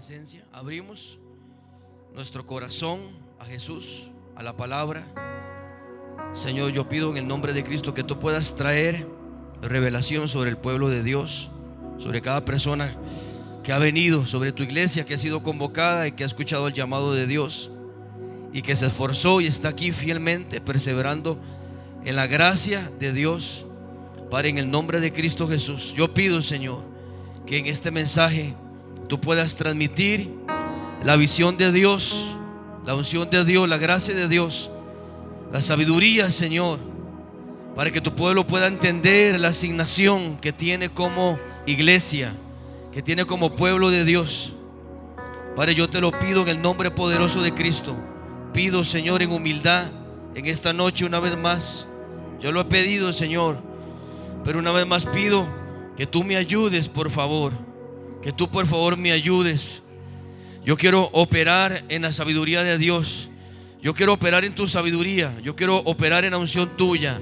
presencia, abrimos nuestro corazón a Jesús, a la palabra. Señor, yo pido en el nombre de Cristo que tú puedas traer revelación sobre el pueblo de Dios, sobre cada persona que ha venido, sobre tu iglesia que ha sido convocada y que ha escuchado el llamado de Dios y que se esforzó y está aquí fielmente perseverando en la gracia de Dios. Padre, en el nombre de Cristo Jesús, yo pido, Señor, que en este mensaje tú puedas transmitir la visión de Dios, la unción de Dios, la gracia de Dios, la sabiduría, Señor, para que tu pueblo pueda entender la asignación que tiene como iglesia, que tiene como pueblo de Dios. Padre, yo te lo pido en el nombre poderoso de Cristo. Pido, Señor, en humildad en esta noche una vez más. Yo lo he pedido, Señor, pero una vez más pido que tú me ayudes, por favor. Que tú, por favor, me ayudes. Yo quiero operar en la sabiduría de Dios. Yo quiero operar en tu sabiduría. Yo quiero operar en la unción tuya.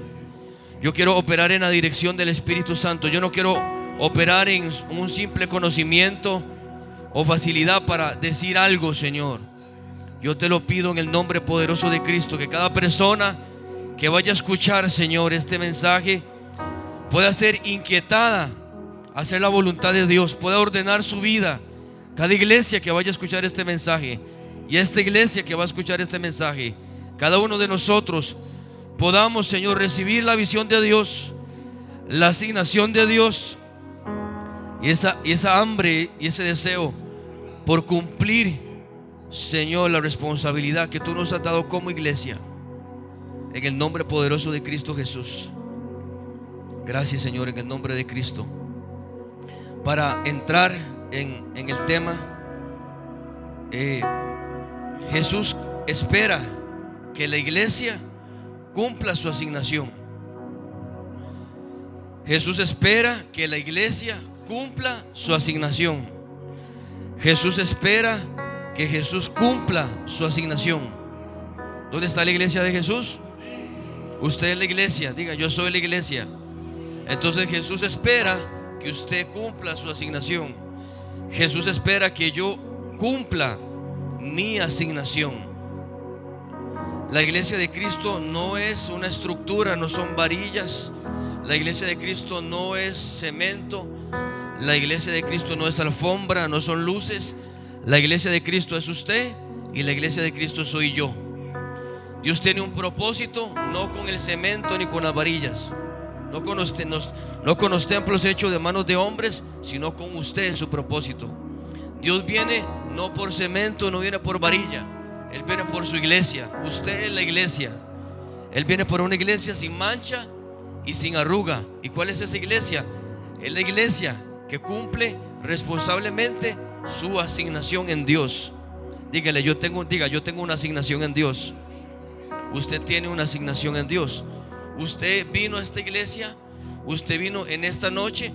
Yo quiero operar en la dirección del Espíritu Santo. Yo no quiero operar en un simple conocimiento o facilidad para decir algo, Señor. Yo te lo pido en el nombre poderoso de Cristo, que cada persona que vaya a escuchar, Señor, este mensaje pueda ser inquietada a hacer la voluntad de Dios, pueda ordenar su vida. Cada iglesia que vaya a escuchar este mensaje y esta iglesia que va a escuchar este mensaje, cada uno de nosotros podamos, Señor, recibir la visión de Dios, la asignación de Dios y esa hambre y ese deseo por cumplir, Señor, la responsabilidad que tú nos has dado como iglesia, en el nombre poderoso de Cristo Jesús. Gracias, Señor, en el nombre de Cristo. Para entrar en el tema, Jesús espera que la iglesia cumpla su asignación. Jesús espera que la iglesia cumpla su asignación. Jesús espera que Jesús cumpla su asignación. ¿Dónde está la iglesia de Jesús? Usted es la iglesia. Diga, yo soy la iglesia. Entonces Jesús espera que usted cumpla su asignación. Jesús espera que yo cumpla mi asignación. La iglesia de Cristo no es una estructura, no son varillas. La iglesia de Cristo no es cemento. La iglesia de Cristo no es alfombra, no son luces. La iglesia de Cristo es usted y la iglesia de Cristo soy yo. Dios tiene un propósito, no con el cemento ni con las varillas, no con los templos hechos de manos de hombres, sino con usted en su propósito. Dios viene no por cemento, no viene por varilla. Él viene por su iglesia. Usted es la iglesia. Él viene por una iglesia sin mancha y sin arruga. ¿Y cuál es esa iglesia? Es la iglesia que cumple responsablemente su asignación en Dios. Dígale, yo tengo una asignación en Dios. Usted tiene una asignación en Dios. Usted vino a esta iglesia, usted vino en esta noche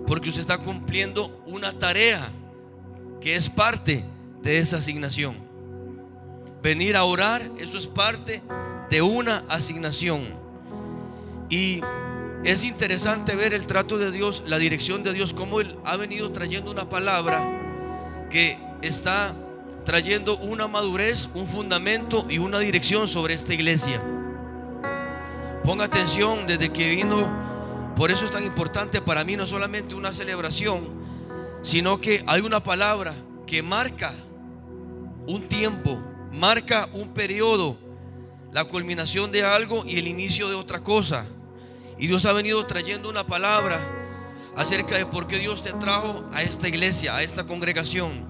porque usted está cumpliendo una tarea que es parte de esa asignación. Venir a orar, eso es parte de una asignación. Y es interesante ver el trato de Dios, la dirección de Dios, cómo Él ha venido trayendo una palabra que está trayendo una madurez, un fundamento y una dirección sobre esta iglesia. Ponga atención desde que vino. Por eso es tan importante para mí, no solamente una celebración, sino que hay una palabra que marca un tiempo, marca un periodo, la culminación de algo y el inicio de otra cosa. Y Dios ha venido trayendo una palabra acerca de por qué Dios te trajo a esta iglesia, a esta congregación.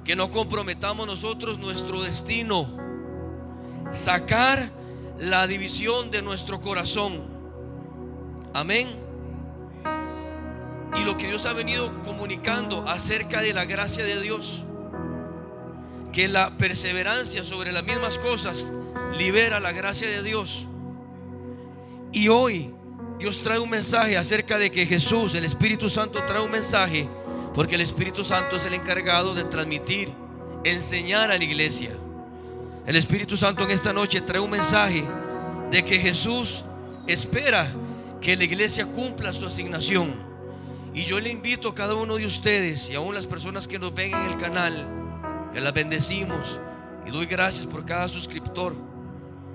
Que no comprometamos nosotros nuestro destino, sacar la división de nuestro corazón. Amén. Y lo que Dios ha venido comunicando acerca de la gracia de Dios, que la perseverancia sobre las mismas cosas libera la gracia de Dios. Y hoy Dios trae un mensaje acerca de que Jesús, el Espíritu Santo, trae un mensaje, porque el Espíritu Santo es el encargado de transmitir, enseñar a la iglesia. El Espíritu Santo en esta noche trae un mensaje de que Jesús espera que la iglesia cumpla su asignación. Y yo le invito a cada uno de ustedes y aún las personas que nos ven en el canal, que las bendecimos y doy gracias por cada suscriptor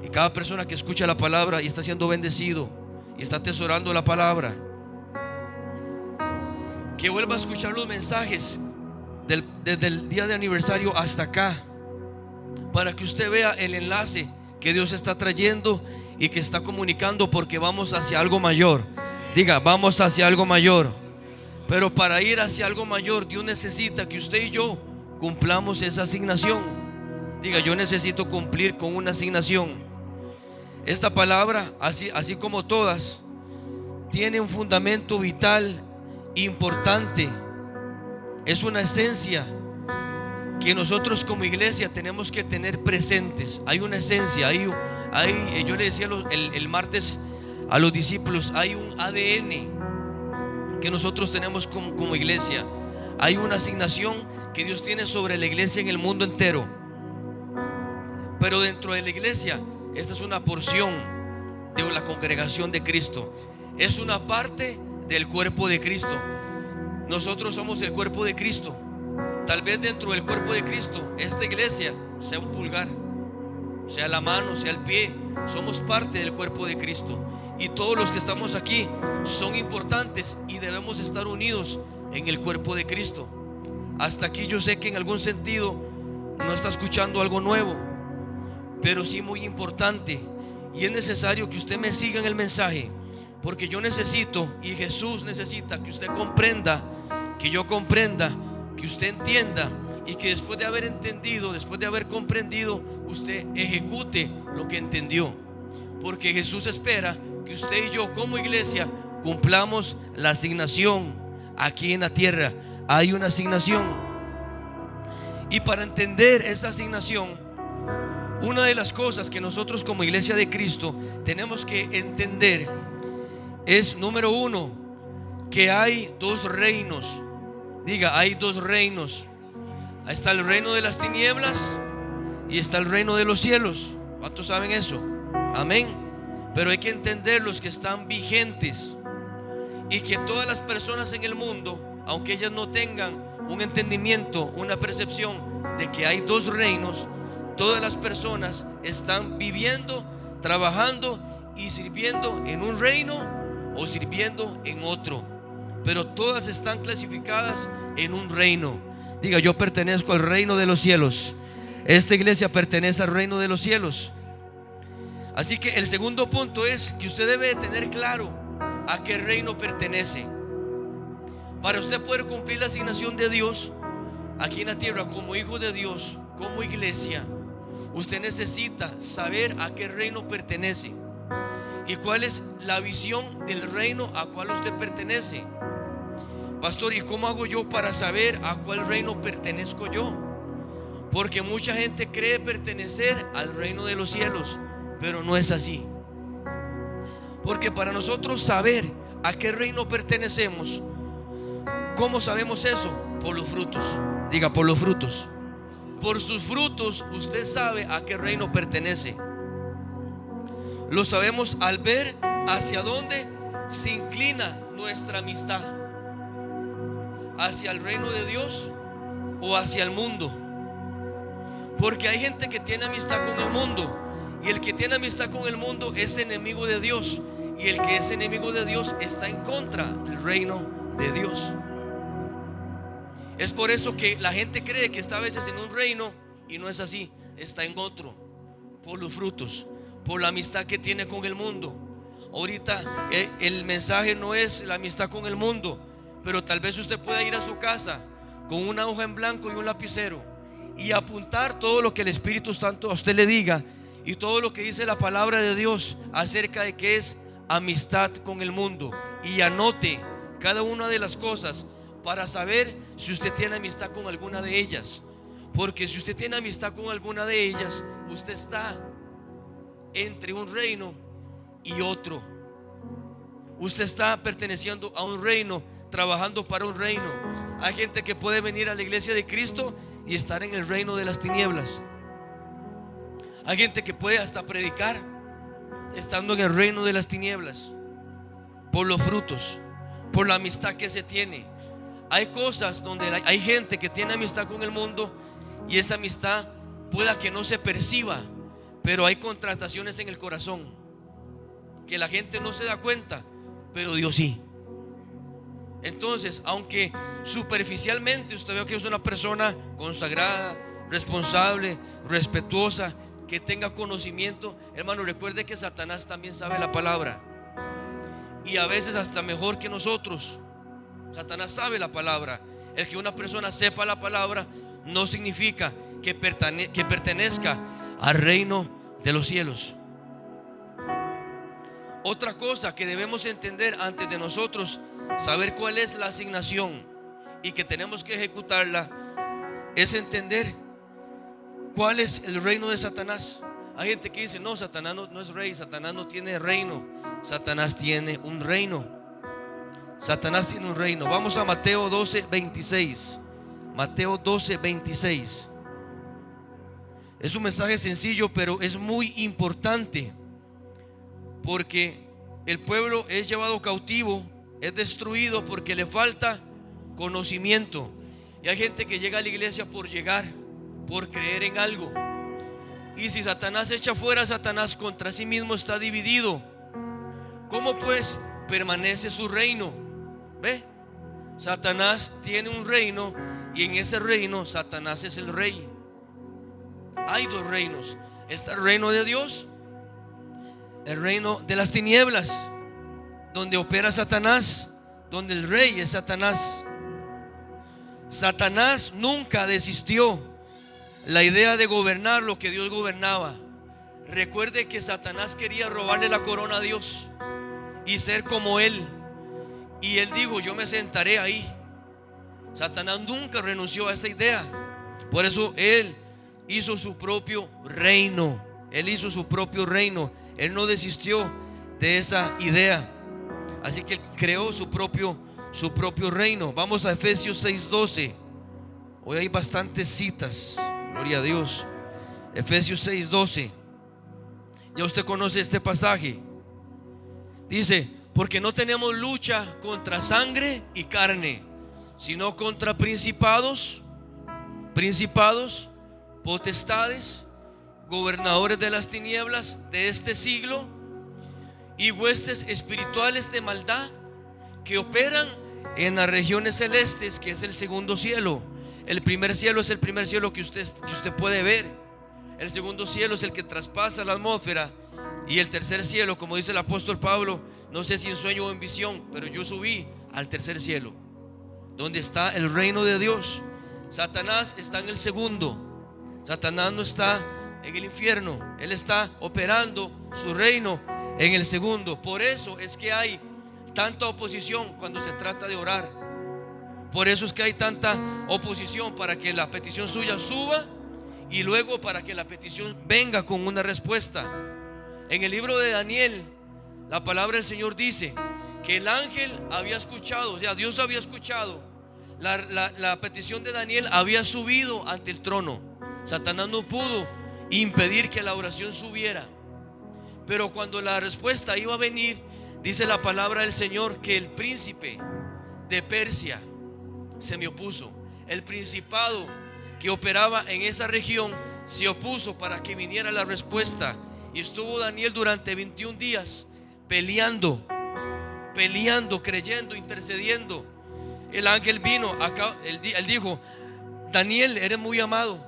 y cada persona que escucha la palabra y está siendo bendecido y está atesorando la palabra. Que vuelva a escuchar los mensajes desde el día de aniversario hasta acá, para que usted vea el enlace que Dios está trayendo y que está comunicando, porque vamos hacia algo mayor. Diga, vamos hacia algo mayor. Pero para ir hacia algo mayor, Dios necesita que usted y yo cumplamos esa asignación. Diga, yo necesito cumplir con una asignación. Esta palabra, así como todas, tiene un fundamento vital importante. Es una esencia que nosotros como iglesia tenemos que tener presentes. Hay una esencia, yo le decía el martes a los discípulos, hay un ADN que nosotros tenemos como iglesia. Hay una asignación que Dios tiene sobre la iglesia en el mundo entero. Pero dentro de la iglesia, esta es una porción de la congregación de Cristo. Es una parte del cuerpo de Cristo. Nosotros somos el cuerpo de Cristo. Tal vez dentro del cuerpo de Cristo, esta iglesia sea un pulgar, sea la mano, sea el pie. Somos parte del cuerpo de Cristo. Y todos los que estamos aquí son importantes y debemos estar unidos en el cuerpo de Cristo. Hasta aquí yo sé que en algún sentido no está escuchando algo nuevo, pero sí muy importante. Y es necesario que usted me siga en el mensaje, porque yo necesito, y Jesús necesita, que usted comprenda, que yo comprenda, que usted entienda, y que después de haber entendido, después de haber comprendido, usted ejecute lo que entendió. Porque Jesús espera que usted y yo como iglesia cumplamos la asignación aquí en la tierra. Hay una asignación, y para entender esa asignación, una de las cosas que nosotros como iglesia de Cristo tenemos que entender es, número uno, que hay dos reinos. Diga, hay dos reinos. Ahí está el reino de las tinieblas y está el reino de los cielos. ¿Cuántos saben eso? Amén. Pero hay que entender los que están vigentes, y que todas las personas en el mundo, aunque ellas no tengan un entendimiento, una percepción de que hay dos reinos, todas las personas están viviendo, trabajando y sirviendo en un reino o sirviendo en otro, pero todas están clasificadas en un reino. Diga, yo pertenezco al reino de los cielos. Esta iglesia pertenece al reino de los cielos. Así que el segundo punto es que usted debe tener claro a qué reino pertenece. Para usted poder cumplir la asignación de Dios aquí en la tierra como hijo de Dios, como iglesia, usted necesita saber a qué reino pertenece y cuál es la visión del reino a cual usted pertenece. Pastor, ¿y cómo hago yo para saber a cuál reino pertenezco yo? Porque mucha gente cree pertenecer al reino de los cielos, pero no es así. Porque para nosotros saber a qué reino pertenecemos, ¿cómo sabemos eso? Por los frutos. Diga, por los frutos. Por sus frutos usted sabe a qué reino pertenece. Lo sabemos al ver hacia dónde se inclina nuestra amistad, hacia el reino de Dios o hacia el mundo. Porque hay gente que tiene amistad con el mundo, y el que tiene amistad con el mundo es enemigo de Dios, y el que es enemigo de Dios está en contra del reino de Dios. Es por eso que la gente cree que está a veces en un reino y no es así, está en otro, por los frutos, por la amistad que tiene con el mundo. Ahorita el mensaje no es la amistad con el mundo, pero tal vez usted pueda ir a su casa con una hoja en blanco y un lapicero y apuntar todo lo que el Espíritu Santo a usted le diga y todo lo que dice la palabra de Dios acerca de qué es amistad con el mundo, y anote cada una de las cosas para saber si usted tiene amistad con alguna de ellas. Porque si usted tiene amistad con alguna de ellas, usted está entre un reino y otro. Usted está perteneciendo a un reino, trabajando para un reino. Hay gente que puede venir a la iglesia de Cristo y estar en el reino de las tinieblas. Hay gente que puede hasta predicar estando en el reino de las tinieblas. Por los frutos. por la amistad que se tiene. Hay cosas donde hay gente que tiene amistad con el mundo y esa amistad pueda que no se perciba, pero hay contrataciones en el corazón que la gente no se da cuenta, pero Dios sí. Entonces, aunque superficialmente usted ve que es una persona consagrada, responsable, respetuosa, que tenga conocimiento, hermano, recuerde que Satanás también sabe la palabra, y a veces hasta mejor que nosotros. Satanás sabe la palabra. El que una persona sepa la palabra no significa que pertenezca al reino de los cielos. Otra cosa que debemos entender antes de nosotros saber cuál es la asignación y que tenemos que ejecutarla, es entender cuál es el reino de Satanás. Hay gente que dice: no, Satanás no es rey, Satanás no tiene reino. Satanás tiene un reino. Satanás tiene un reino. Vamos a Mateo 12:26. Mateo 12:26. Es un mensaje sencillo, pero es muy importante, porque el pueblo es llevado cautivo, es destruido porque le falta conocimiento. Y hay gente que llega a la iglesia por llegar, por creer en algo. Y si Satanás echa fuera a Satanás, contra sí mismo está dividido. ¿Cómo pues permanece su reino? ¿Ve? Satanás tiene un reino, y en ese reino Satanás es el rey. Hay dos reinos. Está el reino de Dios, el reino de las tinieblas, donde opera Satanás, donde el rey es Satanás. Satanás nunca desistió la idea de gobernar lo que Dios gobernaba. Recuerde que Satanás quería robarle la corona a Dios y ser como Él. Y Él dijo: yo me sentaré ahí. Satanás nunca renunció a esa idea. Por eso Él hizo su propio reino. Él hizo su propio reino. Él no desistió de esa idea. Así que Él creó su propio reino. Vamos a Efesios 6:12. Hoy hay bastantes citas. Gloria a Dios. Efesios 6:12. Ya usted conoce este pasaje. Dice: porque no tenemos lucha contra sangre y carne, sino contra principados, potestades, gobernadores de las tinieblas de este siglo y huestes espirituales de maldad que operan en las regiones celestes, que es el segundo cielo. El primer cielo es el primer cielo que usted puede ver. El segundo cielo es el que traspasa la atmósfera. Y el tercer cielo, como dice el apóstol Pablo, no sé si en sueño o en visión, pero yo subí al tercer cielo, donde está el reino de Dios. Satanás está en el segundo. Satanás no está en el infierno. Él está operando su reino en el segundo. Por eso es que hay tanta oposición cuando se trata de orar. Por eso es que hay tanta oposición para que la petición suya suba y luego para que la petición venga con una respuesta. En el libro de Daniel, la palabra del Señor dice que el ángel había escuchado, o sea, Dios había escuchado la petición de Daniel, había subido ante el trono. Satanás no pudo impedir que la oración subiera. Pero cuando la respuesta iba a venir, dice la palabra del Señor que el príncipe de Persia se me opuso. El principado que operaba en esa región se opuso para que viniera la respuesta. Y estuvo Daniel durante 21 días peleando, creyendo, intercediendo. El ángel vino acá, él dijo: Daniel, eres muy amado,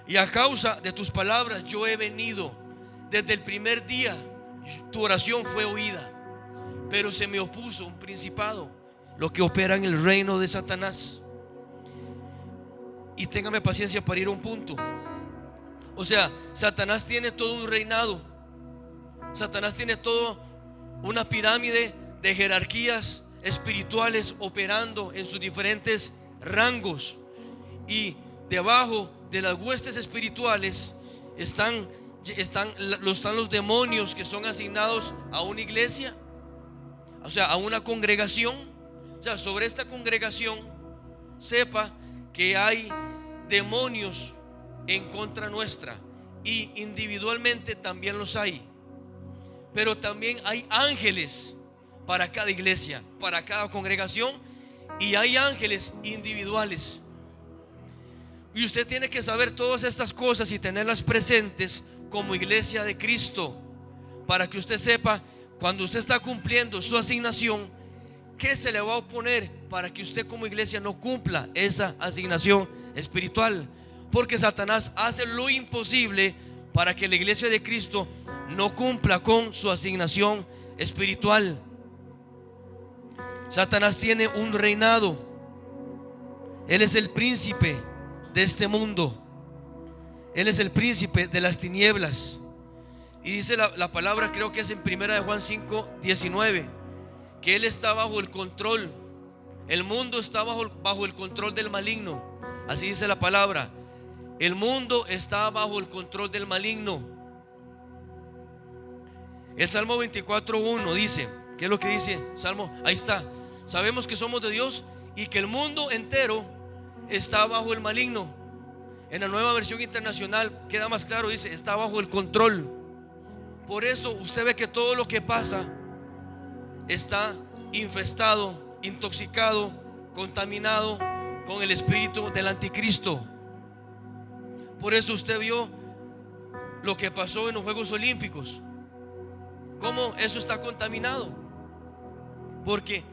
y a causa de tus palabras yo he venido. Desde el primer día tu oración fue oída, pero se me opuso un principado, lo que opera en el reino de Satanás. Y téngame paciencia para ir a un punto. O sea, Satanás tiene todo un reinado. Satanás tiene toda una pirámide de jerarquías espirituales operando en sus diferentes rangos. Y debajo de las huestes espirituales están los demonios que son asignados a una iglesia, o sea, a una congregación. O sea, sobre esta congregación sepa que hay demonios en contra nuestra, y individualmente también los hay. Pero también hay ángeles para cada iglesia, para cada congregación, y hay ángeles individuales. Y usted tiene que saber todas estas cosas y tenerlas presentes como iglesia de Cristo, para que usted sepa cuando usted está cumpliendo su asignación, qué se le va a oponer para que usted como iglesia no cumpla esa asignación espiritual. Porque Satanás hace lo imposible para que la iglesia de Cristo no cumpla con su asignación espiritual. Satanás tiene un reinado. Él es el príncipe de este mundo. Él es el príncipe de las tinieblas. Y dice la palabra, creo que es en 1 de Juan 5:19, que Él está bajo el control. El mundo está bajo el control del maligno. Así dice la palabra. El mundo está bajo el control del maligno. El Salmo 24:1 dice, ¿qué es lo que dice? Salmo, ahí está. Sabemos que somos de Dios y que el mundo entero está bajo el maligno. En la Nueva Versión Internacional queda más claro, dice, está bajo el control. Por eso usted ve que todo lo que pasa está infestado, intoxicado, contaminado con el espíritu del anticristo. Por eso usted vio lo que pasó en los Juegos Olímpicos, cómo eso está contaminado. Porque,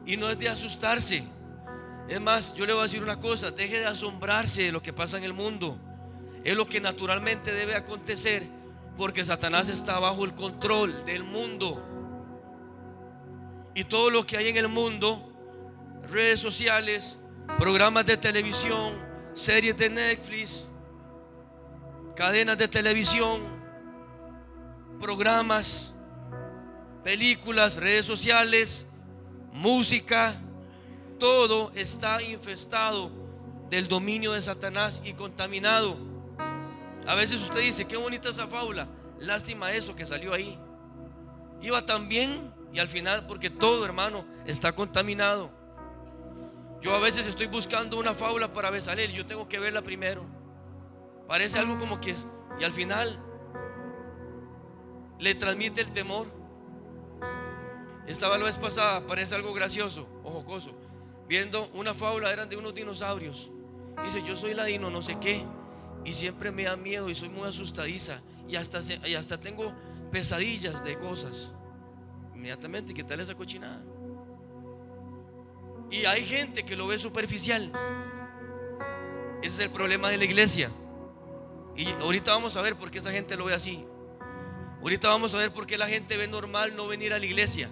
y no es de asustarse. Es más, yo le voy a decir una cosa: deje de asombrarse de lo que pasa en el mundo. Es lo que naturalmente debe acontecer, porque Satanás está bajo el control del mundo. Y todo lo que hay en el mundo, redes sociales, programas de televisión, series de Netflix, cadenas de televisión, programas, películas, redes sociales, música, todo está infestado del dominio de Satanás y contaminado. A veces usted dice, qué bonita esa fábula, lástima eso que salió ahí. Iba tan bien y al final, porque todo, hermano, está contaminado. Yo a veces estoy buscando una fábula para Bezalel, yo tengo que verla primero. Parece algo como que es, y al final le transmite el temor. Estaba la vez pasada, parece algo gracioso o jocoso, viendo una fábula, eran de unos dinosaurios. Dice, yo soy la dino no sé qué, y siempre me da miedo y soy muy asustadiza, y hasta tengo pesadillas de cosas. Inmediatamente quitarle esa cochinada. Y hay gente que lo ve superficial. Ese es el problema de la iglesia. Y ahorita vamos a ver por qué esa gente lo ve así. Ahorita vamos a ver por qué la gente ve normal no venir a la iglesia.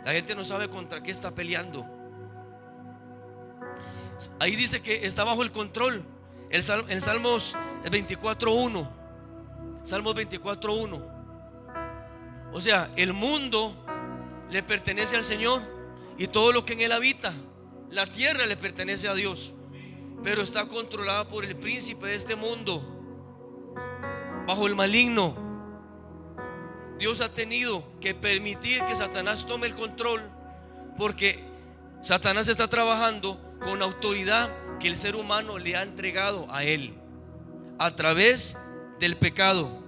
La gente no sabe contra qué está peleando. Ahí dice que está bajo el control. En Salmos 24:1. Salmos 24:1. O sea, el mundo le pertenece al Señor y todo lo que en él habita. La tierra le pertenece a Dios, pero está controlada por el príncipe de este mundo, bajo el maligno. Dios ha tenido que permitir que Satanás tome el control, porque Satanás está trabajando con autoridad que el ser humano le ha entregado a él a través del pecado.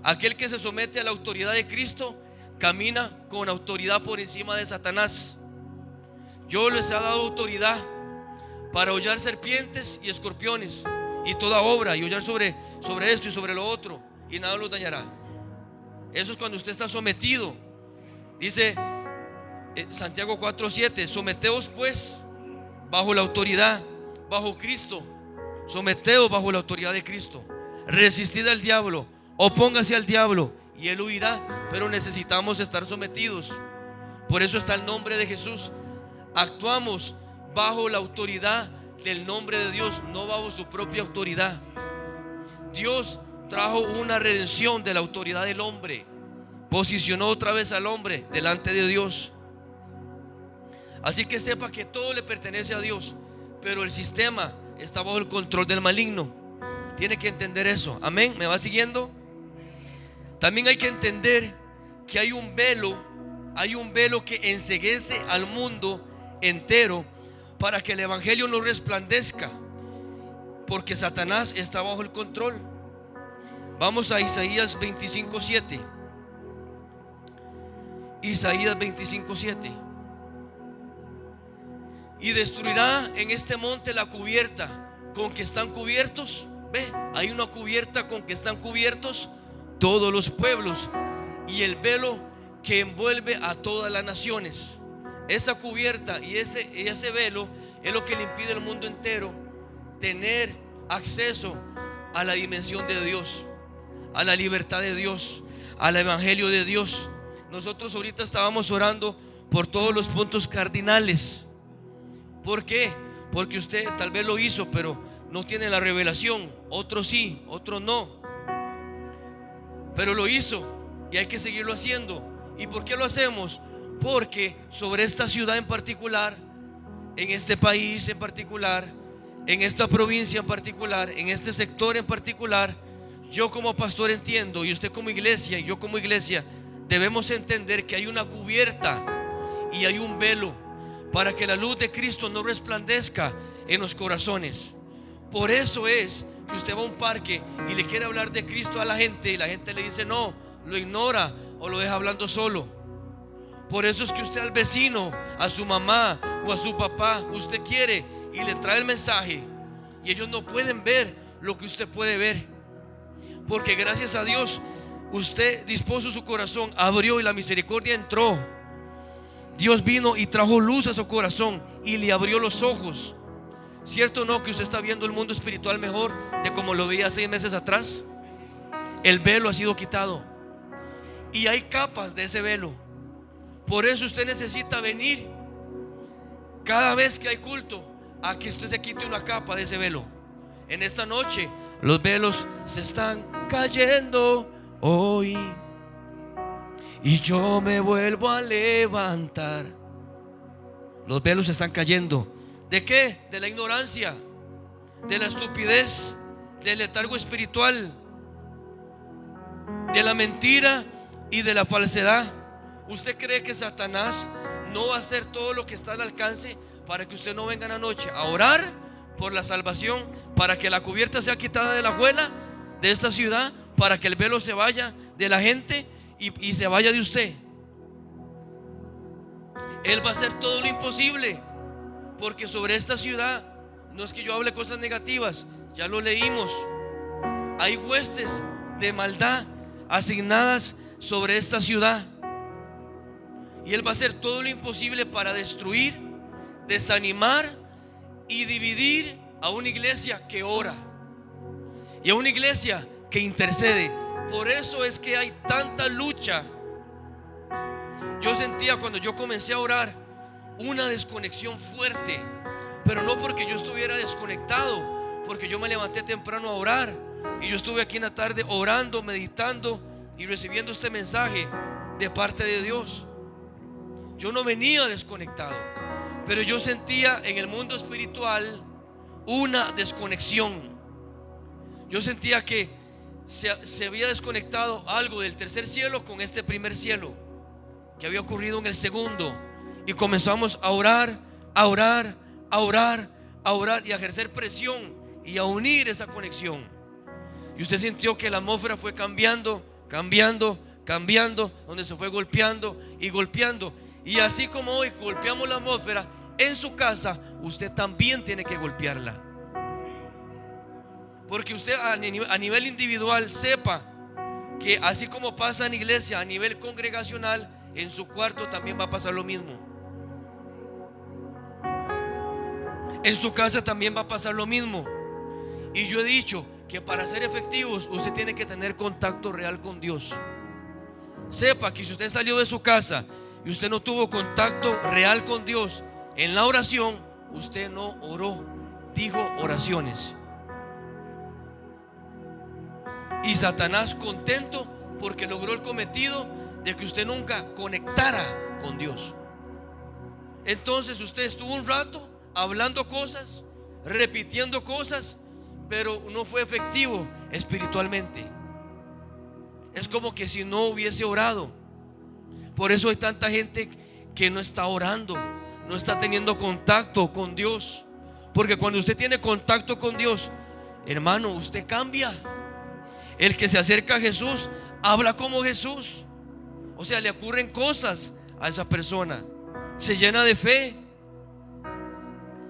Aquel que se somete a la autoridad de Cristo camina con autoridad por encima de Satanás. Yo les he dado autoridad para hollar serpientes y escorpiones y toda obra, y hollar sobre esto y sobre lo otro, y nada los dañará. Eso es cuando usted está sometido. Dice Santiago 4:7, someteos pues bajo la autoridad, bajo Cristo. Someteos bajo la autoridad de Cristo. Resistid al diablo, opóngase al diablo y él huirá. Pero necesitamos estar sometidos. Por eso está el nombre de Jesús. Actuamos bajo la autoridad del nombre de Dios, no bajo su propia autoridad. Dios trajo una redención de la autoridad del hombre, posicionó otra vez al hombre delante de Dios. Así que sepa que todo le pertenece a Dios, pero el sistema está bajo el control del maligno. Tiene que entender eso. Amén. ¿Me va siguiendo? También hay que entender que hay un velo que enceguece al mundo entero para que el evangelio no resplandezca, porque Satanás está bajo el control. Vamos a Isaías 25:7. Isaías 25:7. Y destruirá en este monte la cubierta con que están cubiertos. Ve, hay una cubierta con que están cubiertos todos los pueblos, y el velo que envuelve a todas las naciones. Esa cubierta y ese velo es lo que le impide al mundo entero tener acceso a la dimensión de Dios, a la libertad de Dios, al evangelio de Dios. Nosotros ahorita estábamos orando por todos los puntos cardinales. ¿Por qué? Porque usted tal vez lo hizo, pero no tiene la revelación. Otros sí, otros no, pero lo hizo y hay que seguirlo haciendo. ¿Y por qué lo hacemos? Porque sobre esta ciudad en particular, en este país en particular, en esta provincia en particular, en este sector en particular, yo como pastor entiendo, y usted como iglesia, y yo como iglesia, debemos entender que hay una cubierta y hay un velo para que la luz de Cristo no resplandezca en los corazones. Por eso es que usted va a un parque y le quiere hablar de Cristo a la gente y la gente le dice no, lo ignora o lo deja hablando solo. Por eso es que usted al vecino, a su mamá o a su papá, usted quiere y le trae el mensaje y ellos no pueden ver lo que usted puede ver, porque gracias a Dios usted dispuso su corazón, abrió y la misericordia entró. Dios vino y trajo luz a su corazón y le abrió los ojos. ¿Cierto o no que usted está viendo el mundo espiritual mejor de como lo veía 6 meses atrás? El velo ha sido quitado y hay capas de ese velo. Por eso usted necesita venir cada vez que hay culto a que usted se quite una capa de ese velo. En esta noche los velos se están cayendo hoy y yo me vuelvo a levantar. Los velos se están cayendo. ¿De qué? De la ignorancia, de la estupidez, del letargo espiritual, de la mentira y de la falsedad. ¿Usted cree que Satanás no va a hacer todo lo que está al alcance para que usted no venga en la noche a orar por la salvación, para que la cubierta sea quitada de la juela de esta ciudad, para que el velo se vaya de la gente y se vaya de usted? Él va a hacer todo lo imposible, porque sobre esta ciudad, no es que yo hable cosas negativas, ya lo leímos, hay huestes de maldad asignadas sobre esta ciudad, y Él va a hacer todo lo imposible para destruir, desanimar y dividir a una iglesia que ora y a una iglesia que intercede. Por eso es que hay tanta lucha. Yo sentía cuando yo comencé a orar una desconexión fuerte, pero no porque yo estuviera desconectado, porque yo me levanté temprano a orar y yo estuve aquí en la tarde orando, meditando y recibiendo este mensaje de parte de Dios. Yo no venía desconectado, pero yo sentía en el mundo espiritual una desconexión. Yo sentía que se había desconectado algo del tercer cielo con este primer cielo, que había ocurrido en el segundo. Y comenzamos a orar, a orar, a orar, a orar y a ejercer presión y a unir esa conexión. Y usted sintió que la atmósfera fue cambiando, cambiando, cambiando, donde se fue golpeando y golpeando. Y así como hoy golpeamos la atmósfera en su casa, usted también tiene que golpearla. Porque usted a nivel individual sepa que así como pasa en iglesia, a nivel congregacional, en su cuarto también va a pasar lo mismo. En su casa también va a pasar lo mismo. Y yo he dicho que para ser efectivos usted tiene que tener contacto real con Dios. Sepa que si usted salió de su casa y usted no tuvo contacto real con Dios en la oración, usted no oró, dijo oraciones. Y Satanás contento porque logró el cometido de que usted nunca conectara con Dios. Entonces usted estuvo un rato hablando cosas, repitiendo cosas, pero no fue efectivo espiritualmente. Es como que si no hubiese orado. Por eso hay tanta gente que no está orando, no está teniendo contacto con Dios. Porque cuando usted tiene contacto con Dios, hermano, usted cambia. El que se acerca a Jesús habla como Jesús. O sea, le ocurren cosas a esa persona. Se llena de fe,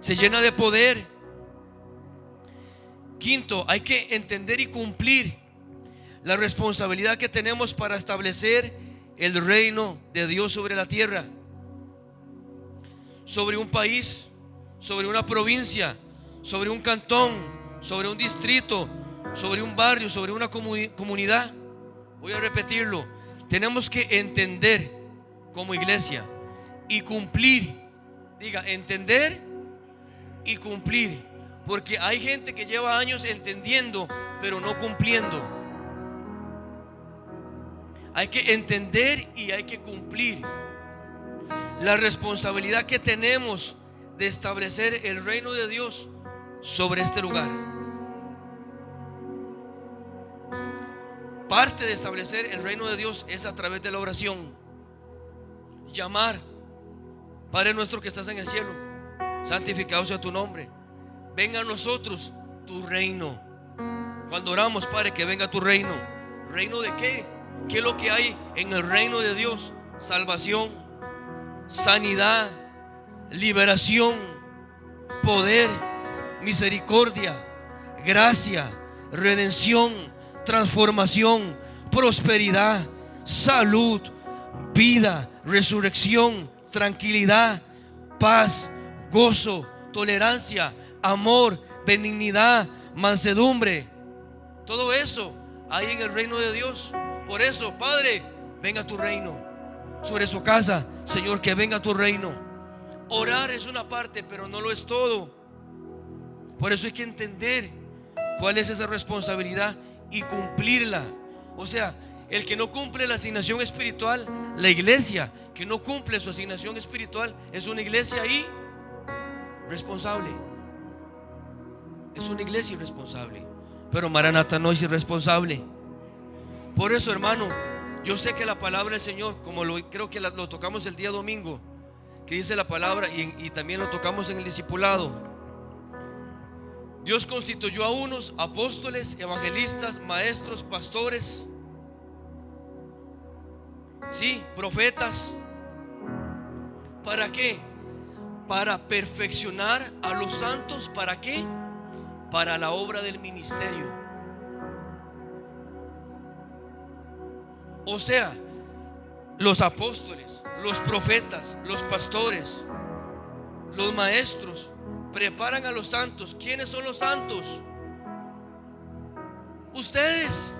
se llena de poder. Quinto, hay que entender y cumplir la responsabilidad que tenemos para establecer el reino de Dios sobre la tierra, sobre un país, sobre una provincia, sobre un cantón, sobre un distrito, sobre un barrio, sobre una comunidad. Voy a repetirlo. Tenemos que entender como iglesia y cumplir. Diga, entender y cumplir. Porque hay gente que lleva años entendiendo, pero no cumpliendo. Hay que entender y hay que cumplir la responsabilidad que tenemos de establecer el reino de Dios sobre este lugar. Parte de establecer el reino de Dios es a través de la oración. Llamar: Padre nuestro que estás en el cielo, santificado sea tu nombre. Venga a nosotros tu reino. Cuando oramos, Padre, que venga tu reino. ¿Reino de qué? ¿Qué es lo que hay en el reino de Dios? Salvación, sanidad, liberación, poder, misericordia, gracia, redención, transformación, prosperidad, salud, vida, resurrección, tranquilidad, paz, gozo, tolerancia, amor, benignidad, mansedumbre. Todo eso hay en el reino de Dios. Por eso, Padre, venga tu reino sobre su casa. Señor, que venga tu reino. Orar es una parte, pero no lo es todo. Por eso hay que entender cuál es esa responsabilidad y cumplirla. O sea, el que no cumple la asignación espiritual, la iglesia que no cumple su asignación espiritual, es una iglesia irresponsable. Es una iglesia irresponsable. Pero Maranata no es irresponsable. Por eso, hermano, yo sé que la palabra del Señor, como creo que lo tocamos el día domingo, que dice la palabra, y también lo tocamos en el discipulado. Dios constituyó a unos apóstoles, evangelistas, maestros, pastores, sí, profetas. ¿Para qué? Para perfeccionar a los santos. ¿Para qué? Para la obra del ministerio. O sea, los apóstoles, los profetas, los pastores, los maestros preparan a los santos. ¿Quiénes son los santos? Ustedes.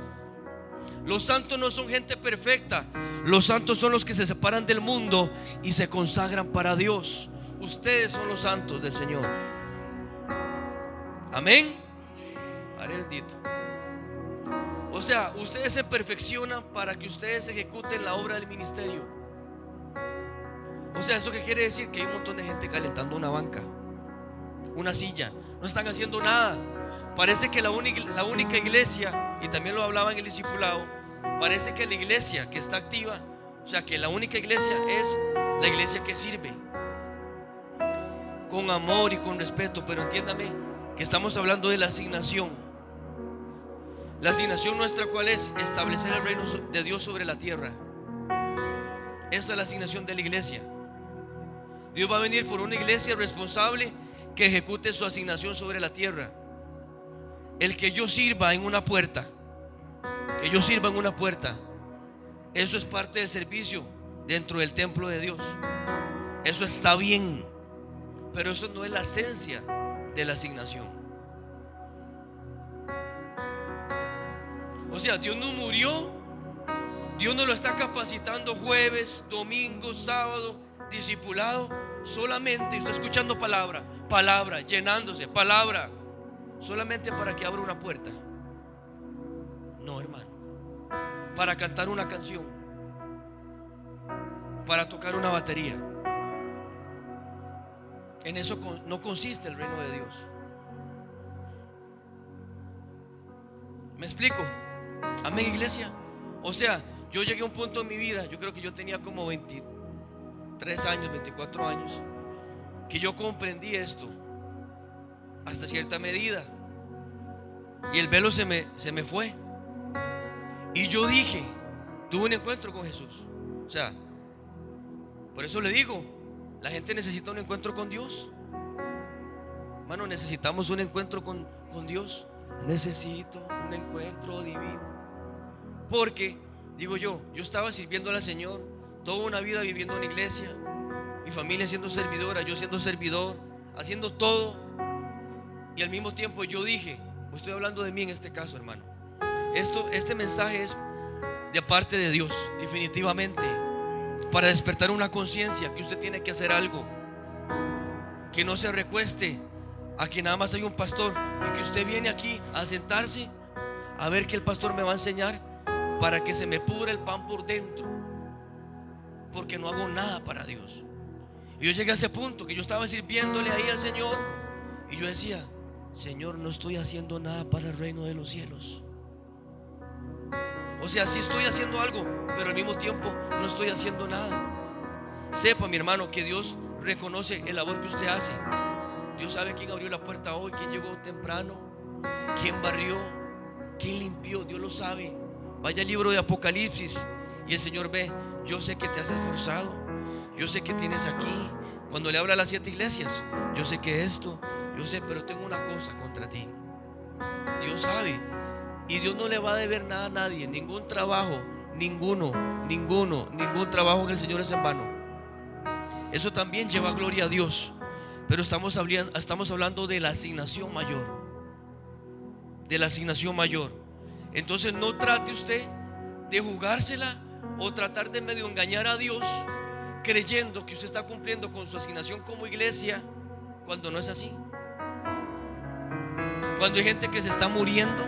Los santos no son gente perfecta. Los santos son los que se separan del mundo y se consagran para Dios. Ustedes son los santos del Señor. Amén. Padre bendito. O sea, ustedes se perfeccionan para que ustedes ejecuten la obra del ministerio. O sea, ¿eso qué quiere decir? Que hay un montón de gente calentando una banca, una silla. No están haciendo nada. Parece que la única iglesia, y también lo hablaba en el discipulado, parece que la iglesia que está activa, o sea, que la única iglesia es la iglesia que sirve con amor y con respeto. Pero entiéndame que estamos hablando de la asignación. La asignación nuestra, ¿cuál es? Establecer el reino de Dios sobre la tierra. Esa es la asignación de la iglesia. Dios va a venir por una iglesia responsable que ejecute su asignación sobre la tierra. El que yo sirva en una puerta, que yo sirva en una puerta, eso es parte del servicio dentro del templo de Dios. Eso está bien, pero eso no es la esencia de la asignación. O sea, Dios no murió. Dios no lo está capacitando jueves, domingo, sábado, discipulado, solamente está escuchando palabra, llenándose, palabra, solamente para que abra una puerta. No, hermano. Para cantar una canción, para tocar una batería. En eso no consiste el reino de Dios. ¿Me explico? Amén, iglesia. O sea, yo llegué a un punto en mi vida, yo creo que yo tenía como 23 años, 24 años, que yo comprendí esto hasta cierta medida. Y el velo se me fue. Y yo dije, tuve un encuentro con Jesús. O sea, por eso le digo, la gente necesita un encuentro con Dios. Hermano, necesitamos un encuentro con Dios. Necesito un encuentro divino. Porque, digo yo estaba sirviendo al Señor toda una vida viviendo en la iglesia, mi familia siendo servidora, yo siendo servidor, haciendo todo. Y al mismo tiempo yo dije, estoy hablando de mí en este caso, hermano, este mensaje es de parte de Dios, definitivamente, para despertar una conciencia que usted tiene que hacer algo, que no se recueste a que nada más hay un pastor y que usted viene aquí a sentarse a ver que el pastor me va a enseñar para que se me pudra el pan por dentro, porque no hago nada para Dios. Y yo llegué a ese punto que yo estaba sirviéndole ahí al Señor y yo decía, Señor, no estoy haciendo nada para el reino de los cielos. O sea, sí estoy haciendo algo, pero al mismo tiempo no estoy haciendo nada. Sepa, mi hermano, que Dios reconoce el labor que usted hace. Dios sabe quién abrió la puerta hoy, quién llegó temprano, quién barrió, quién limpió. Dios lo sabe. Vaya al libro de Apocalipsis y el Señor ve, yo sé que te has esforzado, yo sé que tienes aquí. Cuando le habla a las 7 iglesias, yo sé que esto, yo sé, pero tengo una cosa contra ti. Dios sabe. Y Dios no le va a deber nada a nadie, ningún trabajo, ningún trabajo en el Señor es en vano. Eso también lleva gloria a Dios. Pero estamos hablando de la asignación mayor. De la asignación mayor. Entonces no trate usted de jugársela o tratar de medio engañar a Dios creyendo que usted está cumpliendo con su asignación como iglesia, cuando no es así. Cuando hay gente que se está muriendo.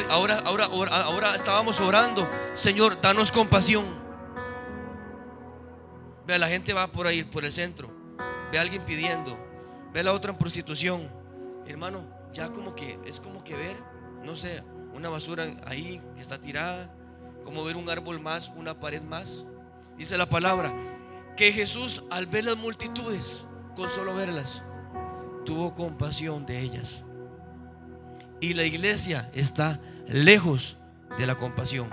Ahora estábamos orando, Señor, danos compasión. Vea, la gente va por ahí, por el centro, ve a alguien pidiendo, ve a la otra en prostitución. Hermano, ya como que es como que ver, no sé, una basura ahí que está tirada, como ver un árbol más, una pared más. Dice la palabra que Jesús, al ver las multitudes, con solo verlas, tuvo compasión de ellas. Y la iglesia está lejos de la compasión.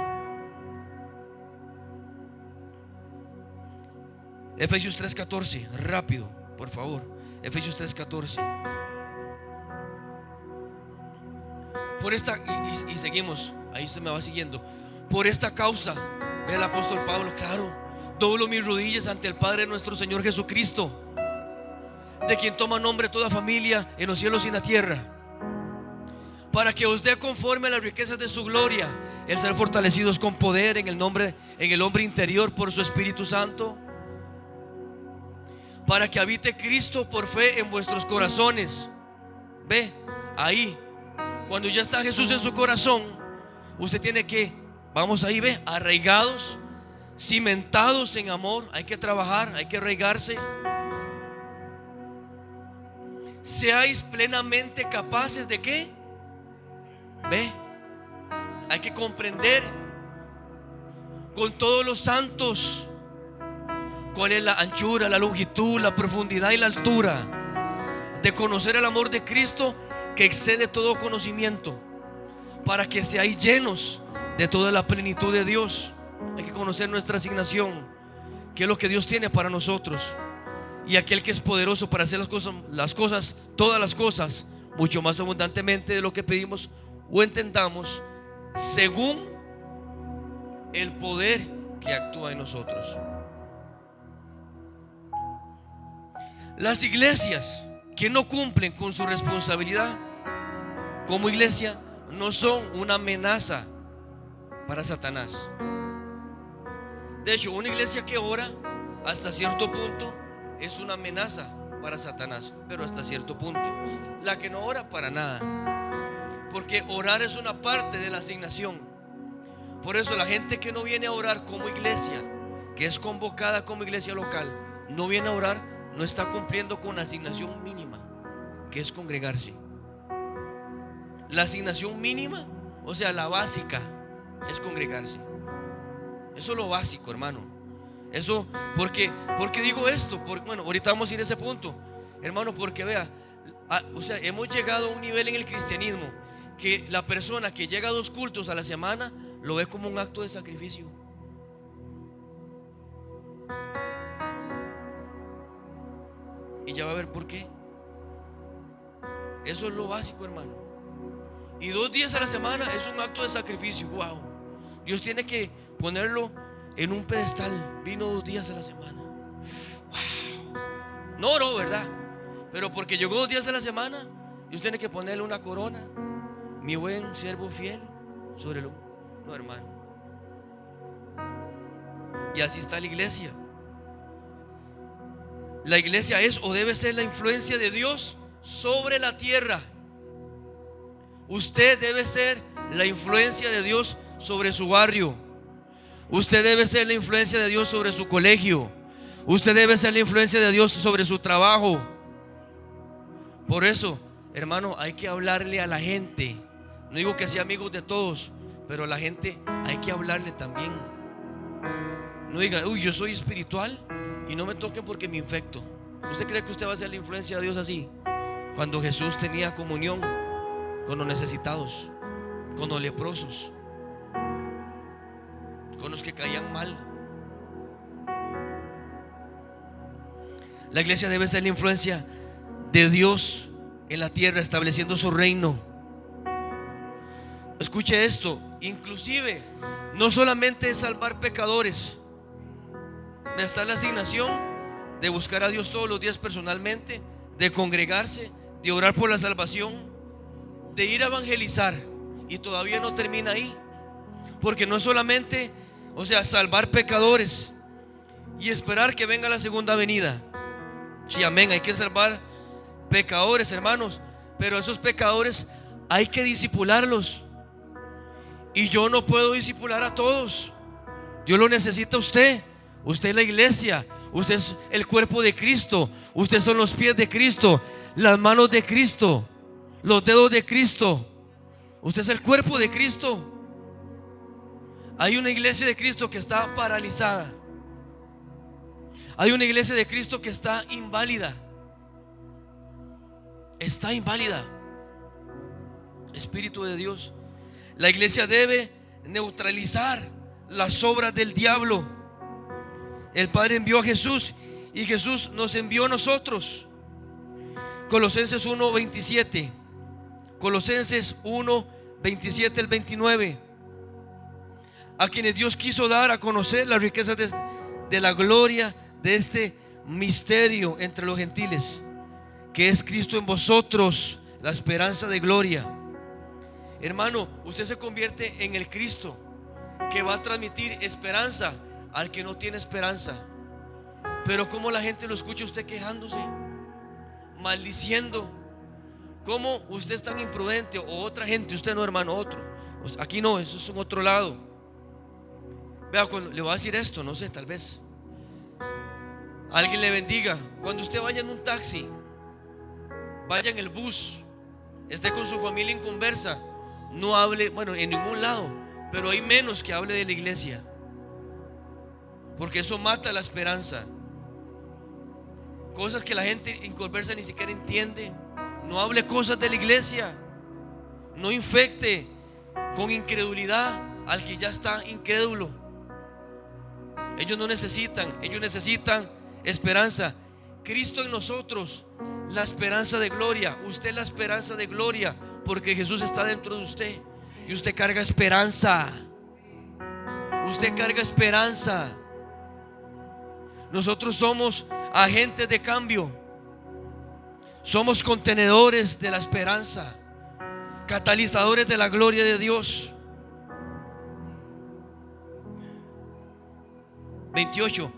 Efesios 3:14, rápido, por favor. Efesios 3:14. Por esta, y seguimos, ahí se me va siguiendo. Por esta causa, ve el apóstol Pablo, claro, doblo mis rodillas ante el Padre de nuestro Señor Jesucristo, de quien toma nombre toda familia en los cielos y en la tierra, para que os dé conforme a las riquezas de su gloria el ser fortalecidos con poder en el hombre interior por su Espíritu Santo, para que habite Cristo por fe en vuestros corazones. Ve, ahí, cuando ya está Jesús en su corazón, usted tiene que, vamos ahí, ve, arraigados, cimentados en amor. Hay que trabajar, hay que arraigarse. Seáis plenamente capaces de ¿qué? Ve, hay que comprender con todos los santos cuál es la anchura, la longitud, la profundidad y la altura, de conocer el amor de Cristo que excede todo conocimiento, para que seáis llenos de toda la plenitud de Dios. Hay que conocer nuestra asignación, qué es lo que Dios tiene para nosotros, y aquel que es poderoso para hacer todas las cosas, mucho más abundantemente de lo que pedimos o entendamos, según el poder que actúa en nosotros. Las iglesias que no cumplen con su responsabilidad como iglesia no son una amenaza para Satanás. De hecho, una iglesia que ora hasta cierto punto es una amenaza para Satanás, pero hasta cierto punto. La que no ora, para nada, porque orar es una parte de la asignación. Por eso la gente que no viene a orar como iglesia, que es convocada como iglesia local, no viene a orar, no está cumpliendo con la asignación mínima, que es congregarse. La asignación mínima, o sea, la básica, es congregarse. Eso es lo básico, hermano. Eso, porque digo esto, bueno, ahorita vamos a ir a ese punto, hermano, porque vea, o sea, hemos llegado a un nivel en el cristianismo que la persona que llega a 2 cultos a la semana lo ve como un acto de sacrificio. Y ya va a ver por qué. Eso es lo básico, hermano. Y 2 días a la semana es un acto de sacrificio. Wow. Dios tiene que ponerlo en un pedestal. Vino 2 días a la semana. Wow. No oró, ¿verdad? Pero porque llegó 2 días a la semana, Dios tiene que ponerle una corona. Mi buen siervo fiel sobre lo. No, hermano. Y así está la iglesia. La iglesia es o debe ser la influencia de Dios sobre la tierra. Usted debe ser la influencia de Dios sobre su barrio. Usted debe ser la influencia de Dios sobre su colegio. Usted debe ser la influencia de Dios sobre su trabajo. Por eso, hermano, hay que hablarle a la gente. No digo que sea amigos de todos, pero a la gente hay que hablarle también. No diga, uy, yo soy espiritual y no me toquen porque me infecto. ¿Usted cree que usted va a ser la influencia de Dios así? Cuando Jesús tenía comunión con los necesitados, con los leprosos, con los que caían mal. La iglesia debe ser la influencia de Dios en la tierra, estableciendo su reino. Escuche esto, inclusive no solamente es salvar pecadores. Está la asignación de buscar a Dios todos los días personalmente, de congregarse, de orar por la salvación, de ir a evangelizar. Y todavía no termina ahí, porque no es solamente, salvar pecadores y esperar que venga la segunda venida. Sí, amén, hay que salvar pecadores, hermanos, pero esos pecadores hay que discipularlos. Y yo no puedo discipular a todos. Dios lo necesita a usted. Usted es la iglesia. Usted es el cuerpo de Cristo. Usted son los pies de Cristo, las manos de Cristo, los dedos de Cristo. Usted es el cuerpo de Cristo. Hay una iglesia de Cristo que está paralizada. Hay una iglesia de Cristo que está inválida. Está inválida. Espíritu de Dios. La iglesia debe neutralizar las obras del diablo. El Padre envió a Jesús y Jesús nos envió a nosotros. Colosenses 1:27. Colosenses 1:27 al 29. A quienes Dios quiso dar a conocer las riquezas de la gloria de este misterio entre los gentiles, que es Cristo en vosotros, la esperanza de gloria. Hermano, usted se convierte en el Cristo que va a transmitir esperanza al que no tiene esperanza. Pero ¿cómo la gente lo escucha usted quejándose, maldiciendo? ¿Cómo usted es tan imprudente? O otra gente, usted no, hermano, otro. Aquí no, eso es en otro lado. Vea, le voy a decir esto, no sé, tal vez alguien le bendiga. Cuando usted vaya en un taxi, vaya en el bus, esté con su familia en conversa, no hable, en ningún lado, pero hay menos que hable de la iglesia, porque eso mata la esperanza. Cosas que la gente en conversa ni siquiera entiende. No hable cosas de la iglesia. No infecte con incredulidad al que ya está incrédulo. Ellos necesitan esperanza. Cristo en nosotros, la esperanza de gloria. Usted es la esperanza de gloria, porque Jesús está dentro de usted. Y usted carga esperanza. Usted carga esperanza. Nosotros somos agentes de cambio. Somos contenedores de la esperanza, catalizadores de la gloria de Dios. 28.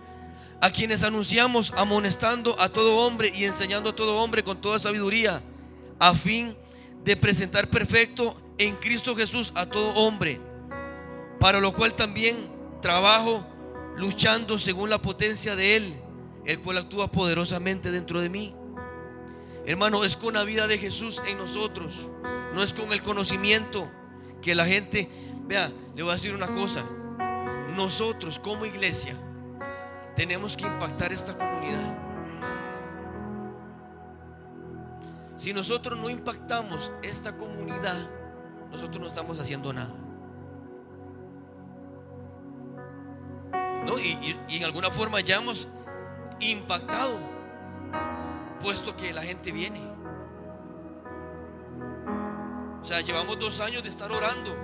A quienes anunciamos amonestando a todo hombre y enseñando a todo hombre con toda sabiduría, a fin de presentar perfecto en Cristo Jesús a todo hombre, para lo cual también trabajo luchando según la potencia de Él, el cual actúa poderosamente dentro de mí. Hermano, es con la vida de Jesús en nosotros, no es con el conocimiento que la gente. Vea, le voy a decir una cosa. Nosotros como iglesia tenemos que impactar esta comunidad. Si nosotros no impactamos esta comunidad, nosotros no estamos haciendo nada. ¿no? Y en alguna forma ya hemos impactado, puesto que la gente viene. O sea, llevamos 2 años de estar orando.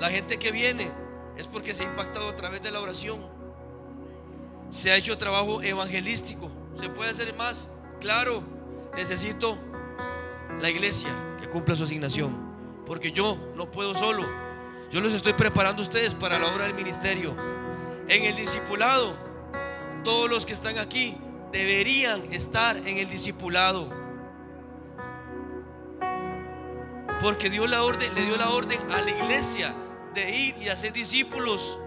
La gente que viene es porque se ha impactado a través de la oración. Se ha hecho trabajo evangelístico. ¿Se puede hacer más? Claro, necesito la iglesia que cumpla su asignación, porque yo no puedo solo. Yo los estoy preparando a ustedes para la obra del ministerio. En el discipulado, todos los que están aquí deberían estar en el discipulado, porque le dio la orden a la iglesia de ir y hacer discípulos.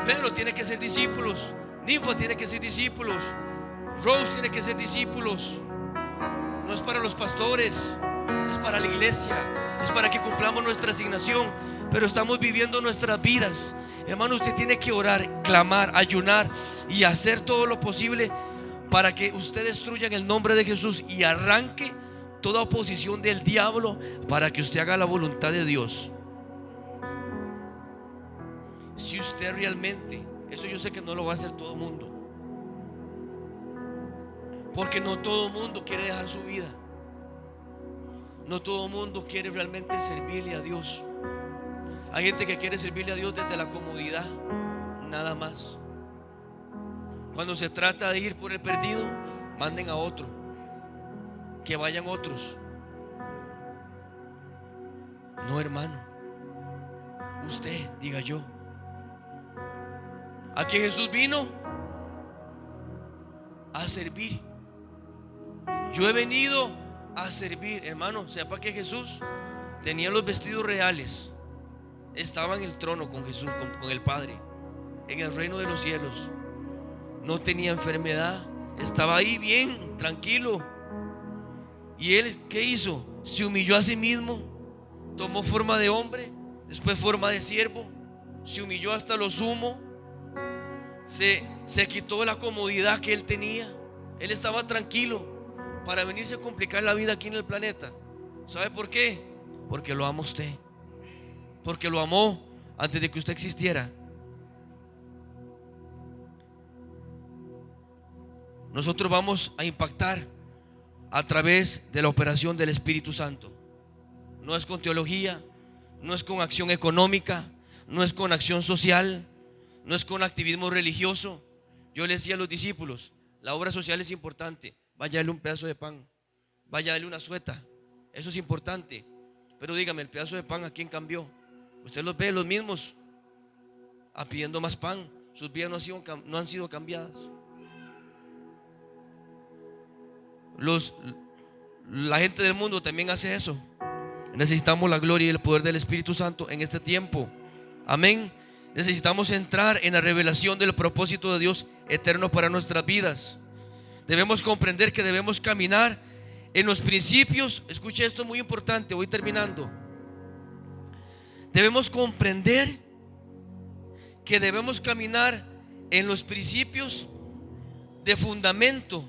Pedro tiene que ser discípulos, Ninfa tiene que ser discípulos, Rose tiene que ser discípulos. No es para los pastores, es para la iglesia, es para que cumplamos nuestra asignación. Pero estamos viviendo nuestras vidas. Hermano, usted tiene que orar, clamar, ayunar y hacer todo lo posible para que usted destruya en el nombre de Jesús y arranque toda oposición del diablo, para que usted haga la voluntad de Dios. Si usted realmente, eso yo sé que no lo va a hacer todo el mundo, porque no todo el mundo quiere dejar su vida. No todo el mundo quiere realmente servirle a Dios. Hay gente que quiere servirle a Dios desde la comodidad, nada más. Cuando se trata de ir por el perdido, manden a otro, que vayan otros. No, hermano, usted, diga yo. ¿A qué Jesús vino? A servir. Yo he venido a servir. Hermano, sepa que Jesús tenía los vestidos reales. Estaba en el trono con Jesús, con el Padre, en el reino de los cielos. No tenía enfermedad, estaba ahí bien, tranquilo. ¿Y él qué hizo? Se humilló a sí mismo, tomó forma de hombre, después forma de siervo, se humilló hasta lo sumo, se quitó la comodidad que él tenía. Él estaba tranquilo para venirse a complicar la vida aquí en el planeta. ¿Sabe por qué? Porque lo ama usted, porque lo amó antes de que usted existiera. Nosotros vamos a impactar a través de la operación del Espíritu Santo. No es con teología, no es con acción económica, no es con acción social, no es con activismo religioso. Yo le decía a los discípulos, la obra social es importante. Vaya a darle un pedazo de pan, vaya a darle una sueta, eso es importante. Pero dígame, el pedazo de pan, ¿a quién cambió? Usted los ve, los mismos, pidiendo más pan. Sus vidas no han sido cambiadas. La gente del mundo también hace eso. Necesitamos la gloria y el poder del Espíritu Santo en este tiempo. Amén. Necesitamos entrar en la revelación del propósito de Dios eterno para nuestras vidas. Debemos comprender que debemos caminar en los principios. Escuche esto, muy importante, voy terminando. Debemos comprender que debemos caminar en los principios de fundamento,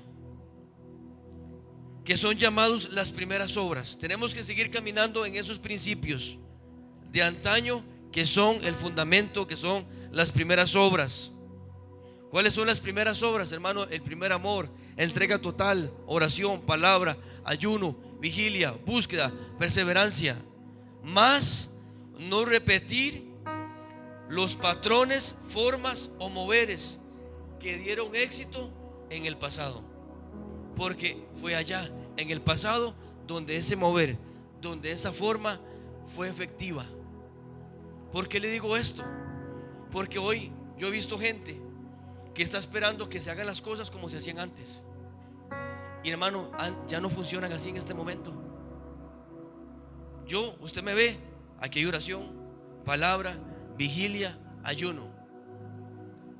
que son llamados las primeras obras. Tenemos que seguir caminando en esos principios de antaño, que son el fundamento, que son las primeras obras. ¿Cuáles son las primeras obras, hermano? El primer amor, entrega total, oración, palabra, ayuno, vigilia, búsqueda, perseverancia. Más no repetir los patrones, formas o moveres que dieron éxito en el pasado. Porque fue allá, en el pasado, donde ese mover, donde esa forma fue efectiva. ¿Por qué le digo esto? Porque hoy yo he visto gente que está esperando que se hagan las cosas como se hacían antes. Y hermano, ya no funcionan así en este momento. Usted me ve, aquí hay oración, palabra, vigilia, ayuno.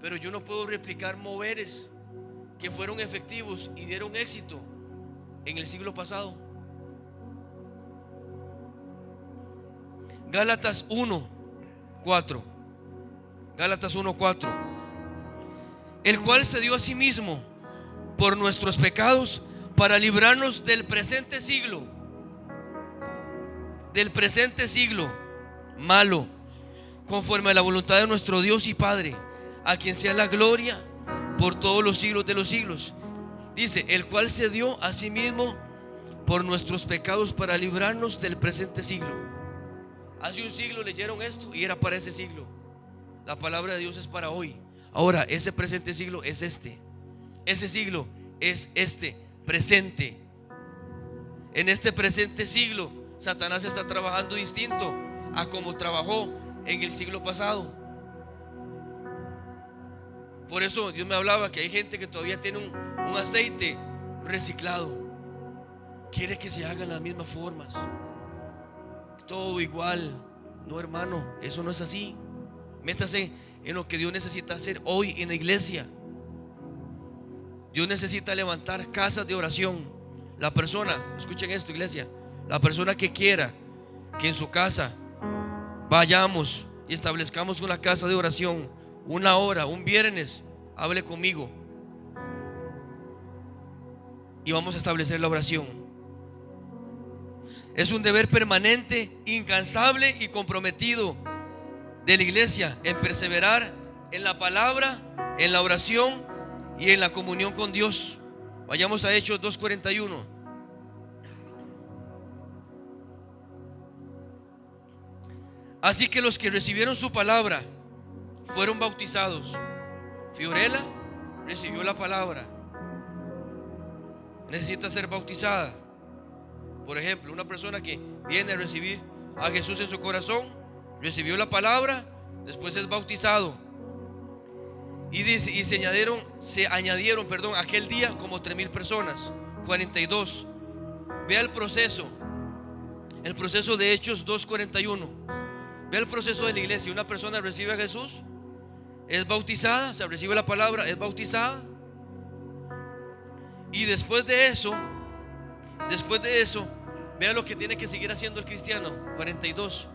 Pero yo no puedo replicar moveres que fueron efectivos y dieron éxito en el siglo pasado. Gálatas 1:4. Gálatas 1:4. El cual se dio a sí mismo por nuestros pecados para librarnos del presente siglo malo, conforme a la voluntad de nuestro Dios y Padre, a quien sea la gloria por todos los siglos de los siglos. Dice, el cual se dio a sí mismo por nuestros pecados para librarnos del presente siglo. Hace un siglo leyeron esto y era para ese siglo. La palabra de Dios es para hoy. Ahora, ese presente siglo es este. Ese siglo es este presente. En este presente siglo, Satanás está trabajando distinto a como trabajó en el siglo pasado. Por eso Dios me hablaba que hay gente que todavía tiene un aceite reciclado. Quiere que se hagan las mismas formas, todo igual. No, hermano, eso no es así. Métase en lo que Dios necesita hacer hoy en la iglesia. Dios necesita levantar casas de oración. La persona, escuchen esto, iglesia, la persona que quiera que en su casa vayamos y establezcamos una casa de oración, una hora, un viernes, hable conmigo y vamos a establecer la oración. Es un deber permanente, incansable y comprometido de la iglesia en perseverar en la palabra, en la oración y en la comunión con Dios. Vayamos a Hechos 2:41. Así que los que recibieron su palabra fueron bautizados. Fiorella recibió la palabra, necesita ser bautizada. Por ejemplo, una persona que viene a recibir a Jesús en su corazón, recibió la palabra, después es bautizado. Y dice, y se añadieron, aquel día como 3,000 personas, 42. Vea el proceso de Hechos 2:41. Vea el proceso de la iglesia. Una persona recibe a Jesús, es bautizada, o sea, recibe la palabra, es bautizada. Y después de eso, vea lo que tiene que seguir haciendo el cristiano. 42.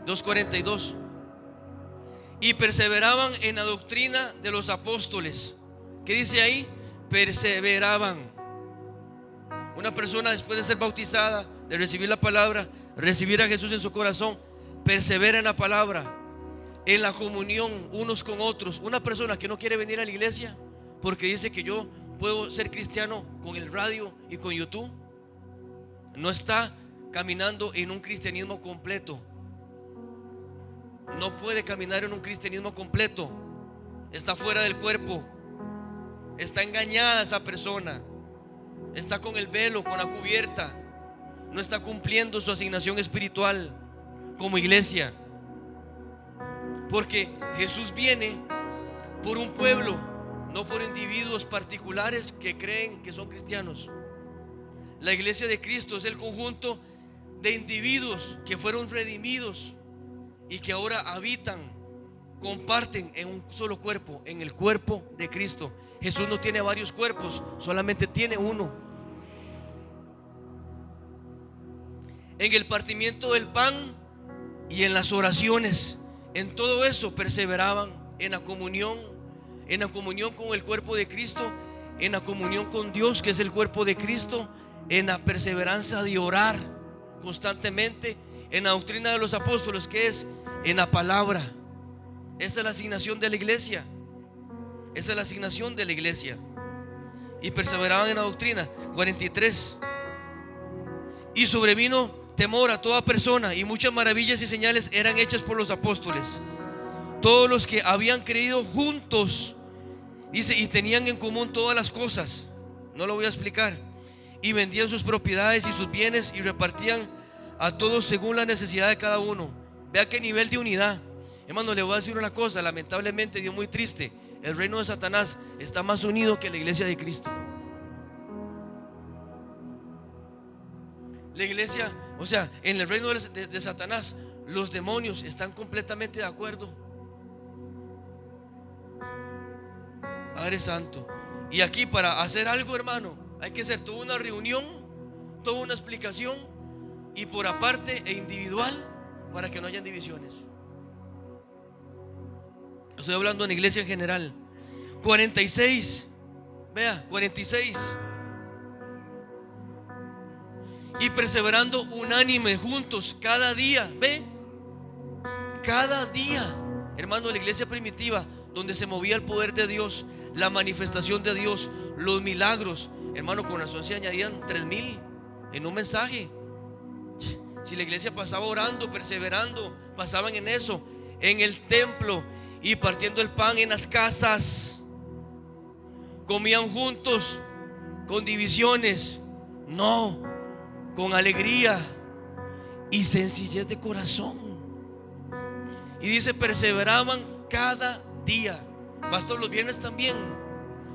2:42. Y perseveraban en la doctrina de los apóstoles. ¿Qué dice ahí? Perseveraban. Una persona después de ser bautizada, de recibir la palabra, recibir a Jesús en su corazón, persevera en la palabra, en la comunión unos con otros. Una persona que no quiere venir a la iglesia porque dice que yo puedo ser cristiano con el radio y con YouTube, no está caminando en un cristianismo completo. No puede caminar en un cristianismo completo. Está fuera del cuerpo. Está engañada esa persona. Está con el velo, con la cubierta. No está cumpliendo su asignación espiritual como iglesia. Porque Jesús viene por un pueblo, no por individuos particulares que creen que son cristianos. La iglesia de Cristo es el conjunto de individuos que fueron redimidos y que ahora habitan, comparten en un solo cuerpo, en el cuerpo de Cristo. Jesús no tiene varios cuerpos, solamente tiene uno. En el partimiento del pan y en las oraciones, en todo eso perseveraban, en la comunión con el cuerpo de Cristo, en la comunión con Dios, que es el cuerpo de Cristo, en la perseverancia de orar constantemente, en la doctrina de los apóstoles, que es en la palabra. Esa es la asignación de la iglesia. Esa es la asignación de la iglesia. Y perseveraban en la doctrina. 43. Y sobrevino temor a toda persona, y muchas maravillas y señales eran hechas por los apóstoles. Todos los que habían creído juntos, dice, y tenían en común todas las cosas. No lo voy a explicar. Y vendían sus propiedades y sus bienes y repartían a todos según la necesidad de cada uno. Vea qué nivel de unidad. Hermano, le voy a decir una cosa, lamentablemente, Dios, muy triste. El reino de Satanás está más unido que la iglesia de Cristo. La iglesia, o sea, en el reino de Satanás, los demonios están completamente de acuerdo. Padre Santo. Y aquí, para hacer algo, hermano, hay que hacer toda una reunión, toda una explicación, y por aparte e individual, para que no hayan divisiones. Estoy hablando en la iglesia en general. 46. Vea, 46. y perseverando unánime juntos cada día. ¿Ve? Cada día, hermano, la iglesia primitiva, donde se movía el poder de Dios, la manifestación de Dios, los milagros, hermano, con razón se añadían 3,000 en un mensaje. Si la iglesia pasaba orando, perseverando, pasaban en eso, en el templo y partiendo el pan en las casas, comían juntos, con divisiones, no, con alegría y sencillez de corazón. Y dice, perseveraban cada día. Pastor, los viernes también.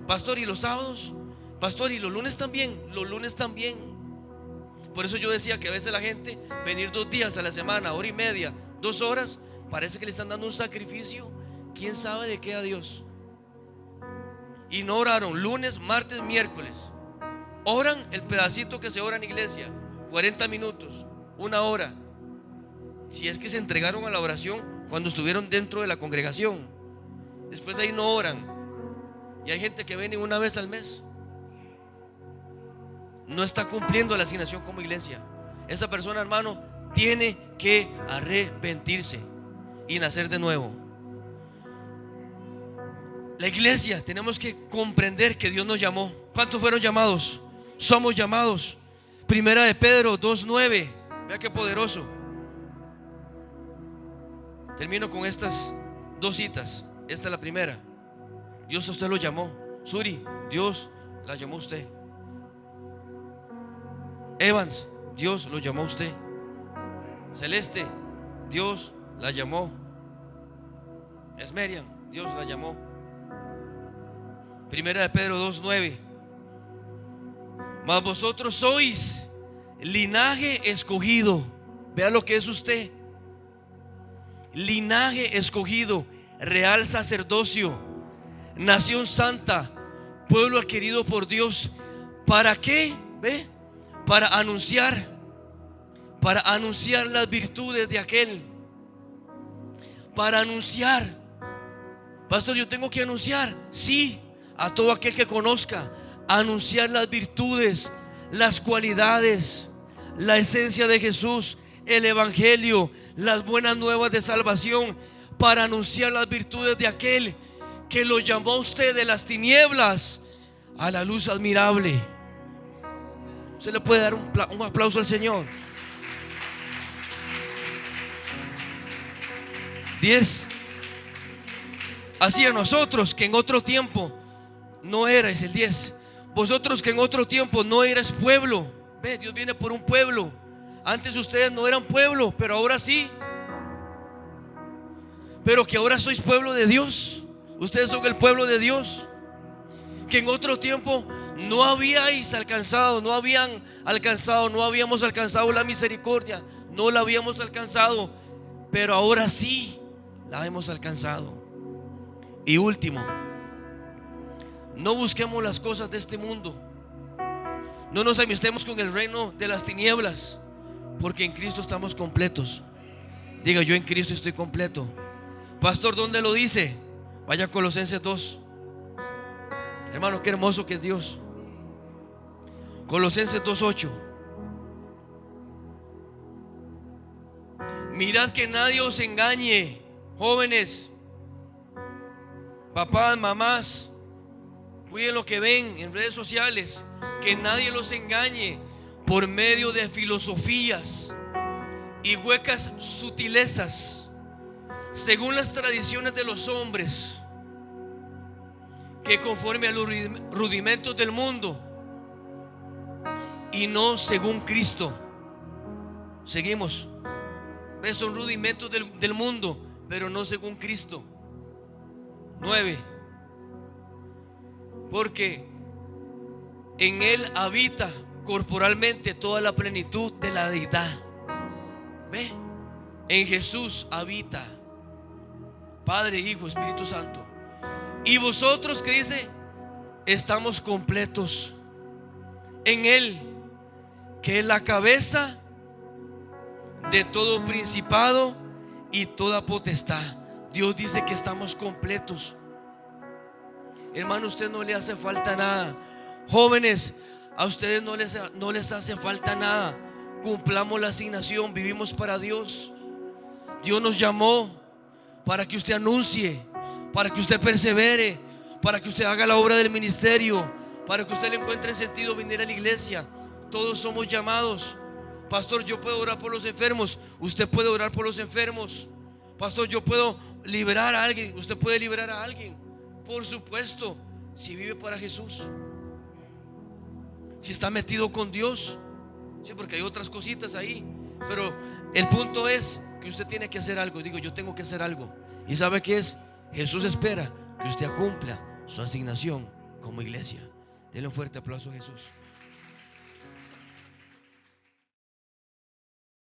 Pastor, ¿y los sábados? Pastor, ¿y los lunes también? Los lunes también. Por eso yo decía que a veces la gente venir 2 días a la semana, hora y media, 2 horas, parece que le están dando un sacrificio, quién sabe de qué a Dios. Y no oraron lunes, martes, miércoles. Oran el pedacito que se ora en iglesia, 40 minutos, 1 hora. Si es que se entregaron a la oración cuando estuvieron dentro de la congregación. Después de ahí no oran. Y hay gente que viene 1 vez al mes. No está cumpliendo la asignación como iglesia. Esa persona, hermano, tiene que arrepentirse y nacer de nuevo. La iglesia, tenemos que comprender que Dios nos llamó. ¿Cuántos fueron llamados? Somos llamados. Primera de Pedro 2:9. Vea qué poderoso. Termino con estas 2 citas. Esta es la primera. Dios a usted lo llamó. Suri, Dios la llamó a usted. Evans, Dios lo llamó a usted. Celeste, Dios la llamó. Esmerian, Dios la llamó. Primera de Pedro 2:9. Mas vosotros sois linaje escogido. Vea lo que es usted. Linaje escogido, real sacerdocio, nación santa, pueblo adquirido por Dios. ¿Para qué? ¿Ve? Para anunciar las virtudes de aquel. Para anunciar. Pastor, yo tengo que anunciar. Sí, a todo aquel que conozca. Anunciar las virtudes, las cualidades, la esencia de Jesús, el evangelio, las buenas nuevas de salvación, para anunciar las virtudes de aquel que lo llamó a usted de las tinieblas a la luz admirable. Usted le puede dar un aplauso al Señor. 10. Así a nosotros que en otro tiempo no erais, el 10. Vosotros que en otro tiempo no erais pueblo. Ve, Dios viene por un pueblo. Antes ustedes no eran pueblo, pero ahora sí. Pero que ahora sois pueblo de Dios. Ustedes son el pueblo de Dios. Que en otro tiempo no habíais alcanzado, no habíamos alcanzado la misericordia, no la habíamos alcanzado, pero ahora sí la hemos alcanzado. Y último, no busquemos las cosas de este mundo. No nos amistemos con el reino de las tinieblas, porque en Cristo estamos completos. Diga, yo en Cristo estoy completo. Pastor, ¿dónde lo dice? Vaya a Colosenses 2. Hermano, qué hermoso que es Dios. Colosenses 2:8. Mirad que nadie os engañe, jóvenes, papás, mamás, cuiden lo que ven en redes sociales. Que nadie los engañe por medio de filosofías y huecas sutilezas, según las tradiciones de los hombres, que conforme a los rudimentos del mundo y no según Cristo. Seguimos. Son rudimentos del mundo, pero no según Cristo. 9. Porque en Él habita corporalmente toda la plenitud de la deidad. Ve, en Jesús habita Padre, Hijo, Espíritu Santo. Y vosotros, que dice, estamos completos en Él, que es la cabeza de todo principado y toda potestad. Dios dice que estamos completos. Hermano, a usted no le hace falta nada. Jóvenes, a ustedes no les hace falta nada, cumplamos la asignación. Vivimos para Dios. Dios nos llamó para que usted anuncie, para que usted persevere, para que usted haga la obra del ministerio, para que usted le encuentre sentido venir a la iglesia. Todos somos llamados. Pastor, yo puedo orar por los enfermos. Usted puede orar por los enfermos. Pastor, yo puedo liberar a alguien. Usted puede liberar a alguien. Por supuesto, si vive para Jesús, si está metido con Dios. Sí, porque hay otras cositas ahí, pero el punto es que usted tiene que hacer algo. Digo, yo tengo que hacer algo. ¿Y sabe qué es? Jesús espera que usted cumpla su asignación como iglesia. Denle un fuerte aplauso a Jesús.